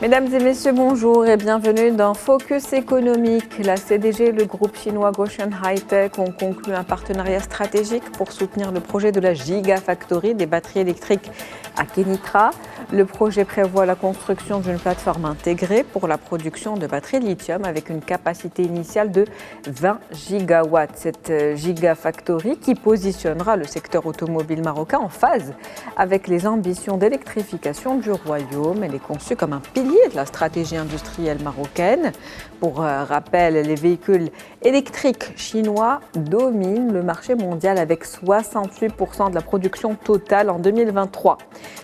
Mesdames et messieurs, bonjour et bienvenue dans Focus économique. La CDG et le groupe chinois Gotion High-Tech ont conclu un partenariat stratégique pour soutenir le projet de la Gigafactory des batteries électriques à Kenitra. Le projet prévoit la construction d'une plateforme intégrée pour la production de batteries lithium avec une capacité initiale de 20 gigawatts. Cette Gigafactory qui positionnera le secteur automobile marocain en phase avec les ambitions d'électrification du royaume. Elle est conçue comme un pilier de la stratégie industrielle marocaine. Pour rappel, les véhicules électriques chinois dominent le marché mondial avec 68% de la production totale en 2023.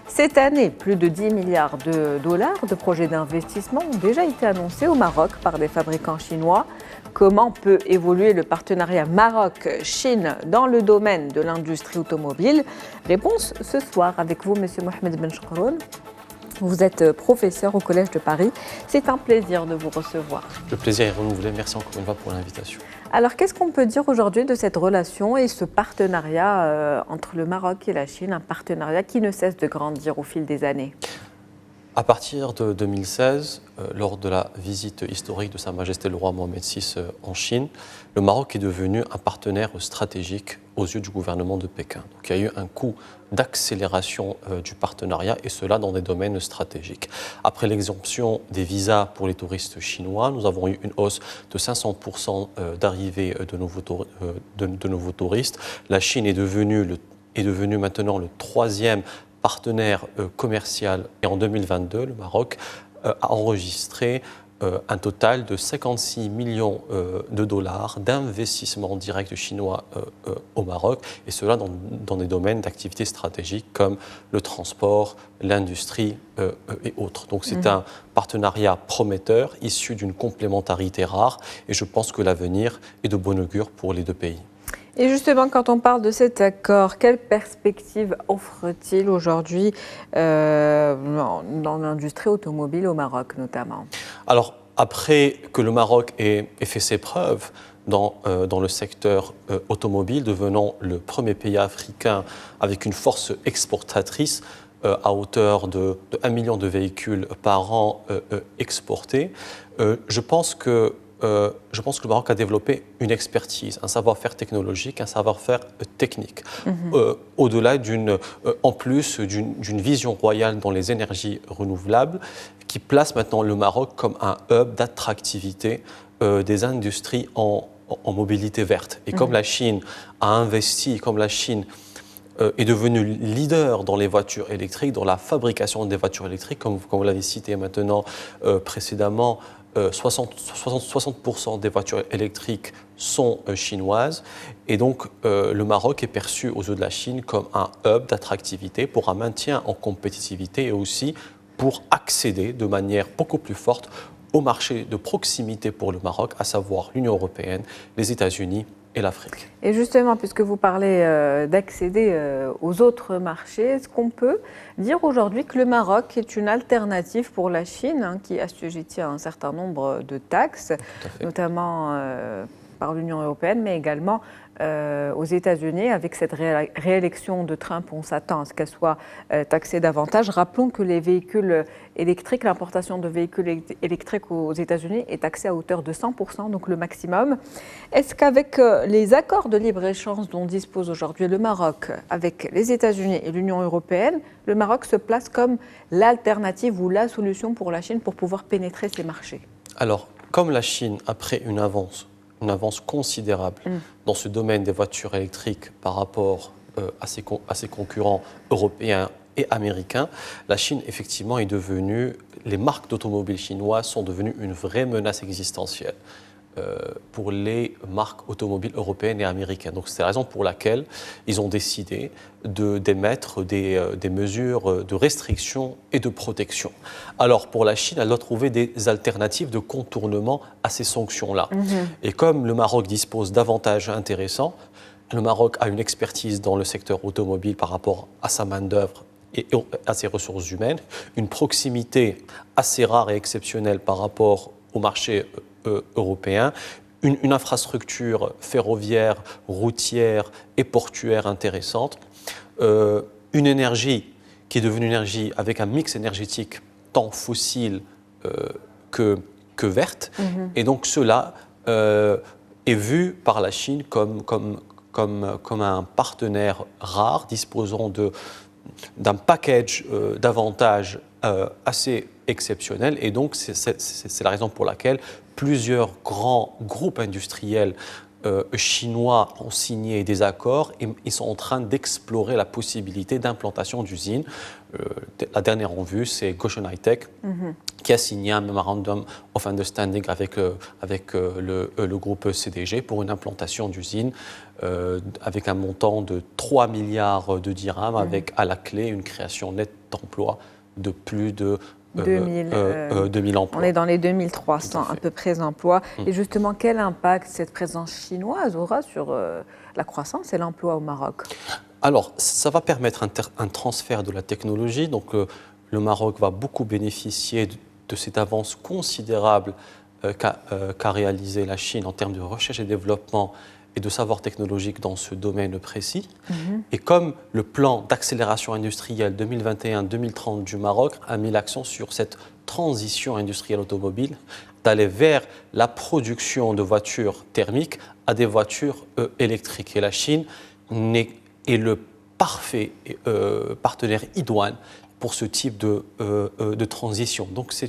Cette année, plus de 10 milliards de dollars de projets d'investissement ont déjà été annoncés au Maroc par des fabricants chinois. Comment peut évoluer le partenariat Maroc-Chine dans le domaine de l'industrie automobile? Réponse ce soir avec vous, Monsieur Mohamed Ben Chokroun. Vous êtes professeur au Collège de Paris. C'est un plaisir de vous recevoir. Le plaisir est renouvelé. Merci encore une fois pour l'invitation. Alors, qu'est-ce qu'on peut dire aujourd'hui de cette relation et ce partenariat entre le Maroc et la Chine, un partenariat qui ne cesse de grandir au fil des années? À partir de 2016, lors de la visite historique de Sa Majesté le roi Mohamed VI en Chine, le Maroc est devenu un partenaire stratégique aux yeux du gouvernement de Pékin. Donc, il y a eu un coup d'accélération du partenariat et cela dans des domaines stratégiques. Après l'exemption des visas pour les touristes chinois, nous avons eu une hausse de 500% d'arrivée de nouveaux touristes. La Chine est devenue maintenant le troisième partenaire commercial. Et en 2022, le Maroc a enregistré un total de 56 millions de dollars d'investissements directs chinois au Maroc, et cela dans des domaines d'activité stratégiques comme le transport, l'industrie et autres. Donc c'est un partenariat prometteur, issu d'une complémentarité rare, et je pense que l'avenir est de bon augure pour les deux pays. Et justement, quand on parle de cet accord, quelle perspective offre-t-il aujourd'hui dans l'industrie automobile au Maroc notamment? Alors, après que le Maroc ait fait ses preuves dans le secteur automobile, devenant le premier pays africain avec une force exportatrice à hauteur de 1 million de véhicules par an exportés, je pense que le Maroc a développé une expertise, un savoir-faire technologique, un savoir-faire technique. Au-delà en plus d'une vision royale dans les énergies renouvelables qui place maintenant le Maroc comme un hub d'attractivité des industries en mobilité verte. Et comme la Chine a investi, comme la Chine est devenue leader dans les voitures électriques, dans la fabrication des voitures électriques, comme vous l'avez cité maintenant précédemment, 60% des voitures électriques sont chinoises, et donc le Maroc est perçu aux yeux de la Chine comme un hub d'attractivité pour un maintien en compétitivité et aussi pour accéder de manière beaucoup plus forte au marché de proximité pour le Maroc, à savoir l'Union européenne, les États-Unis et l'Afrique. Et justement, puisque vous parlez d'accéder aux autres marchés, est-ce qu'on peut dire aujourd'hui que le Maroc est une alternative pour la Chine, qui assujettit à un certain nombre de taxes, notamment par l'Union européenne, mais également aux États-Unis? Avec cette réélection de Trump, on s'attend à ce qu'elle soit taxée davantage. Rappelons que les véhicules électriques, l'importation de véhicules électriques aux États-Unis est taxée à hauteur de 100%, donc le maximum. Est-ce qu'avec les accords de libre-échange dont dispose aujourd'hui le Maroc avec les États-Unis et l'Union européenne, le Maroc se place comme l'alternative ou la solution pour la Chine pour pouvoir pénétrer ces marchés? Alors, comme la Chine, après une avance considérable dans ce domaine des voitures électriques par rapport à ses concurrents européens et américains, la Chine, effectivement, est devenue, les marques d'automobiles chinoises sont devenues une vraie menace existentielle pour les marques automobiles européennes et américaines. Donc c'est la raison pour laquelle ils ont décidé d'émettre des mesures de restriction et de protection. Alors pour la Chine, elle doit trouver des alternatives de contournement à ces sanctions-là. Et comme le Maroc dispose d'avantages intéressants, le Maroc a une expertise dans le secteur automobile par rapport à sa main-d'œuvre et à ses ressources humaines, une proximité assez rare et exceptionnelle par rapport au marché européen, une infrastructure ferroviaire, routière et portuaire intéressante, une énergie qui est devenue une énergie avec un mix énergétique tant fossile que verte. Et donc cela est vu par la Chine comme un partenaire rare disposant d'un package d'avantages assez exceptionnel. Et donc c'est la raison pour laquelle plusieurs grands groupes industriels chinois ont signé des accords et ils sont en train d'explorer la possibilité d'implantation d'usines. La dernière en vue, c'est Gotion High-Tech qui a signé un Memorandum of Understanding avec le groupe CDG pour une implantation d'usines avec un montant de 3 milliards de dirhams, avec à la clé une création nette d'emplois de plus de 2000 emplois. On est dans les 2300 à peu près emplois. Et justement, quel impact cette présence chinoise aura sur la croissance et l'emploi au Maroc? Alors, ça va permettre un transfert de la technologie. Donc, le Maroc va beaucoup bénéficier de cette avance considérable qu'a réalisée la Chine en termes de recherche et développement et de savoir technologique dans ce domaine précis. Et comme le plan d'accélération industrielle 2021-2030 du Maroc a mis l'accent sur cette transition industrielle automobile, d'aller vers la production de voitures thermiques à des voitures électriques. Et la Chine est le parfait partenaire idoine pour ce type de transition. Donc c'est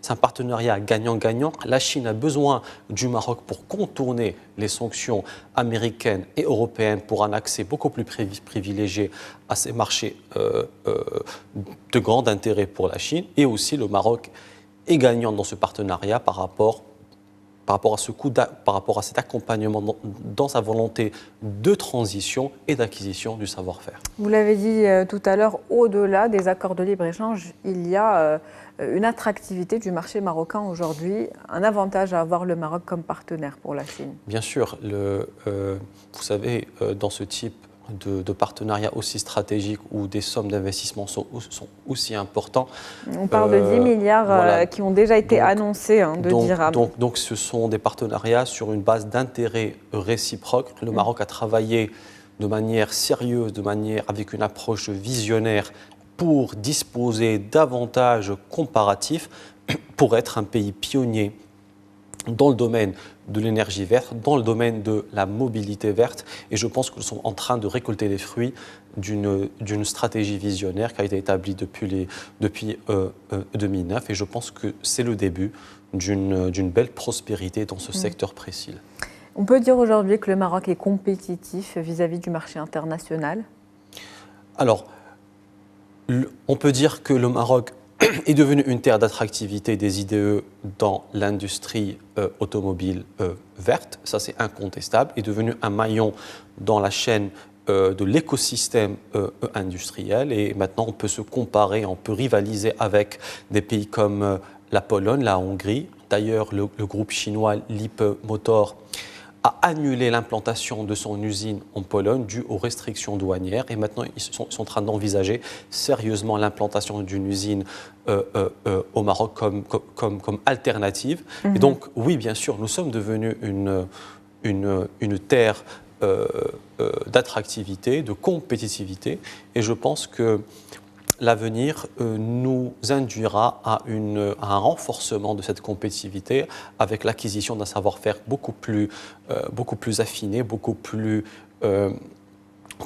un partenariat gagnant-gagnant. La Chine a besoin du Maroc pour contourner les sanctions américaines et européennes pour un accès beaucoup plus privilégié à ces marchés de grand intérêt pour la Chine. Et aussi le Maroc est gagnant dans ce partenariat par rapport à cet accompagnement dans sa volonté de transition et d'acquisition du savoir-faire. Vous l'avez dit tout à l'heure, au-delà des accords de libre-échange, il y a une attractivité du marché marocain aujourd'hui, un avantage à avoir le Maroc comme partenaire pour la Chine. Bien sûr, vous savez, dans ce type de partenariats aussi stratégiques où des sommes d'investissement sont aussi importants. On parle de 10 milliards voilà, qui ont déjà été annoncés de dirhams. Donc ce sont des partenariats sur une base d'intérêt réciproque. Le Maroc a travaillé de manière sérieuse, avec une approche visionnaire pour disposer d'avantages comparatifs pour être un pays pionnier dans le domaine de l'énergie verte, dans le domaine de la mobilité verte. Et je pense que nous sommes en train de récolter les fruits d'une stratégie visionnaire qui a été établie depuis 2009. Et je pense que c'est le début d'une belle prospérité dans ce secteur précis. On peut dire aujourd'hui que le Maroc est compétitif vis-à-vis du marché international? Alors, on peut dire que le Maroc est devenu une terre d'attractivité des IDE dans l'industrie automobile verte, ça c'est incontestable, est devenu un maillon dans la chaîne de l'écosystème industriel et maintenant on peut se comparer, on peut rivaliser avec des pays comme la Pologne, la Hongrie. D'ailleurs, le groupe chinois LiP Motor a annulé l'implantation de son usine en Pologne due aux restrictions douanières. Et maintenant, ils sont en train d'envisager sérieusement l'implantation d'une usine au Maroc comme alternative. Et donc, oui, bien sûr, nous sommes devenus une terre d'attractivité, de compétitivité. Et je pense que l'avenir nous induira à un renforcement de cette compétitivité avec l'acquisition d'un savoir-faire beaucoup plus affiné, beaucoup plus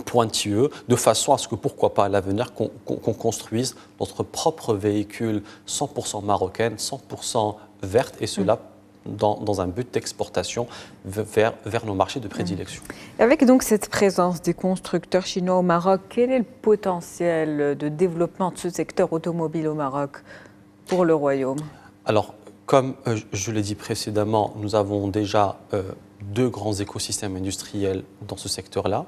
pointilleux, de façon à ce que, pourquoi pas, à l'avenir, qu'on construise notre propre véhicule 100% marocaine, 100% verte, et cela dans un but d'exportation vers nos marchés de prédilection. Avec donc cette présence des constructeurs chinois au Maroc, quel est le potentiel de développement de ce secteur automobile au Maroc pour le Royaume? Alors, comme je l'ai dit précédemment, nous avons déjà deux grands écosystèmes industriels dans ce secteur-là.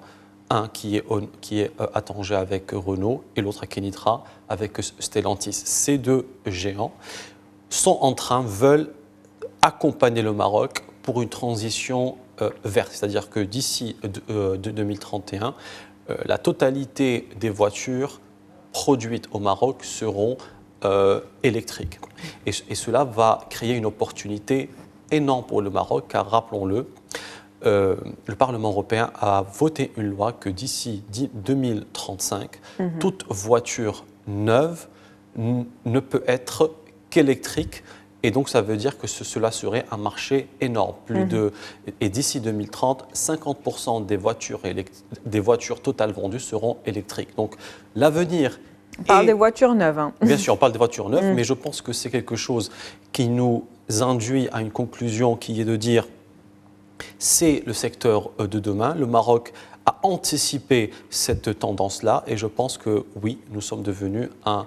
Un qui est à Tanger avec Renault et l'autre à Kenitra avec Stellantis. Ces deux géants veulent accompagner le Maroc pour une transition verte. C'est-à-dire que d'ici 2031, la totalité des voitures produites au Maroc seront électriques. Et cela va créer une opportunité énorme pour le Maroc, car rappelons-le, le Parlement européen a voté une loi que d'ici 2035, toute voiture neuve ne peut être qu'électrique. Et donc, ça veut dire que cela serait un marché énorme. Et d'ici 2030, 50% des voitures totales vendues seront électriques. Donc, l'avenir... On parle des voitures neuves. Hein. Bien sûr, on parle des voitures neuves, mais je pense que c'est quelque chose qui nous induit à une conclusion qui est de dire c'est le secteur de demain. Le Maroc a anticipé cette tendance-là et je pense que oui, nous sommes devenus un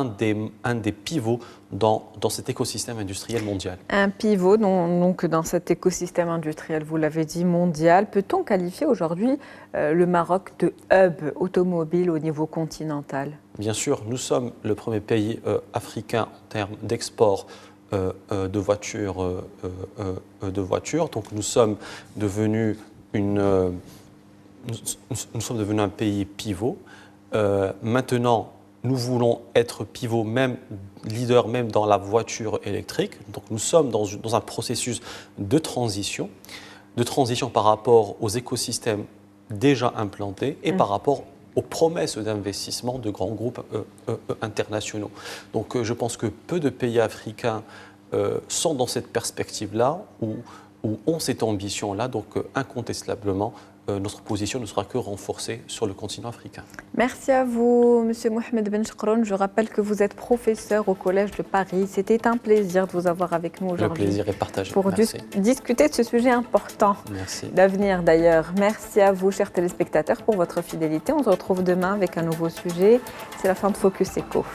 des pivots dans cet écosystème industriel mondial. Un pivot donc dans cet écosystème industriel, vous l'avez dit, mondial. Peut-on qualifier aujourd'hui le Maroc de hub automobile au niveau continental? Bien sûr, nous sommes le premier pays africain en termes d'export de voitures. Donc nous sommes devenus un pays pivot. Maintenant, nous voulons être pivot, leader même dans la voiture électrique. Donc nous sommes dans un processus de transition par rapport aux écosystèmes déjà implantés et par rapport aux promesses d'investissement de grands groupes internationaux. Donc je pense que peu de pays africains sont dans cette perspective-là ou ont cette ambition-là. Donc incontestablement, notre position ne sera que renforcée sur le continent africain. Merci à vous, M. Mohamed Benchekroun. Je rappelle que vous êtes professeur au Collège de Paris. C'était un plaisir de vous avoir avec nous aujourd'hui. Le plaisir est partagé. Pour discuter de ce sujet important d'avenir d'ailleurs. Merci à vous, chers téléspectateurs, pour votre fidélité. On se retrouve demain avec un nouveau sujet. C'est la fin de Focus Eco.